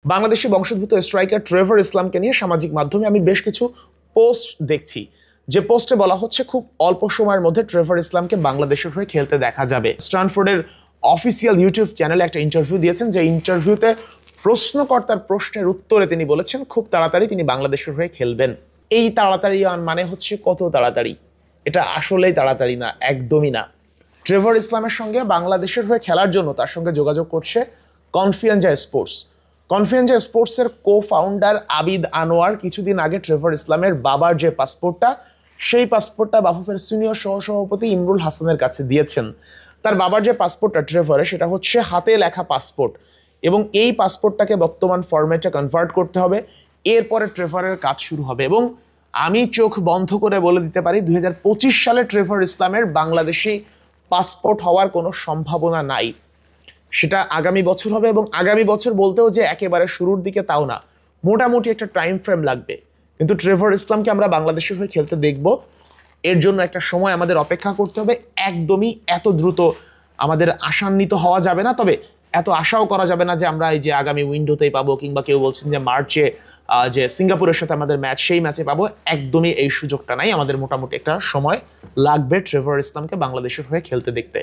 বাংলাদেশি বংশোদ্ভূত striker Trevor ইসলামকে নিয়ে সামাজিক মাধ্যমে আমি বেশ কিছু পোস্ট দেখছি, যে পোস্টে বলা হচ্ছে খুব অল্প সময়ের মধ্যে ট্রেভর ইসলামকে বাংলাদেশের হয়ে খেলতে দেখা যাবে। স্ট্যানফোর্ডের অফিসিয়াল ইউটিউব চ্যানেলে একটা ইন্টারভিউ দিয়েছেন, যে ইন্টারভিউতে প্রশ্নকর্তার প্রশ্নের উত্তরে তিনি বলেছেন খুব তাড়াতাড়ি তিনি বাংলাদেশের হয়ে খেলবেন। এই তাড়াতাড়ি মানে হচ্ছে কত তাড়াতাড়ি? এটা আসলেই তাড়াতাড়ি না, একদমই না। ট্রেভর ইসলামের সঙ্গে বাংলাদেশের হয়ে খেলার জন্য তার সঙ্গে যোগাযোগ করছে কনফিয়েঞ্জা স্পোর্টস। কনফিয়েঞ্জা স্পোর্টসের কো ফাউন্ডার আবিদ আনোয়ার কিছুদিন আগে ট্রেভর ইসলামের বাবার যে পাসপোর্টটা, সেই পাসপোর্টটা বাফুফের সিনিয়র সহসভাপতি ইমরুল হাসানের কাছে দিয়েছেন। তার বাবার যে পাসপোর্টটা ট্রেভরের, সেটা হচ্ছে হাতে লেখা পাসপোর্ট, এবং এই পাসপোর্টটাকে বর্তমান ফরম্যাটে কনভার্ট করতে হবে। এরপরে ট্রেভরের কাজ শুরু হবে, এবং আমি চোখ বন্ধ করে বলে দিতে পারি 2025 সালে ট্রেভর ইসলামের বাংলাদেশি পাসপোর্ট হওয়ার কোনো সম্ভাবনা নাই। সেটা আগামী বছর হবে, এবং আগামী বছর বলতেও যে একেবারে শুরুর দিকে তাও না, মোটামুটি একটা টাইম ফ্রেম লাগবে। কিন্তু ট্রেভর ইসলামকে আমরা বাংলাদেশের হয়ে খেলতে দেখব, এর জন্য একটা সময় আমাদের অপেক্ষা করতে হবে। একদমই এত দ্রুত আমাদের আশান্বিত হওয়া যাবে না, তবে এত আশাও করা যাবে না যে আমরা এই যে আগামী উইন্ডোতেই পাবো, কিংবা কেউ বলছেন যে মার্চে যে সিঙ্গাপুরের সাথে আমাদের ম্যাচ, সেই ম্যাচে পাবো। একদমই এই সুযোগটা নাই, আমাদের মোটামুটি একটা সময় লাগবে ট্রেভর ইসলামকে বাংলাদেশের হয়ে খেলতে দেখতে।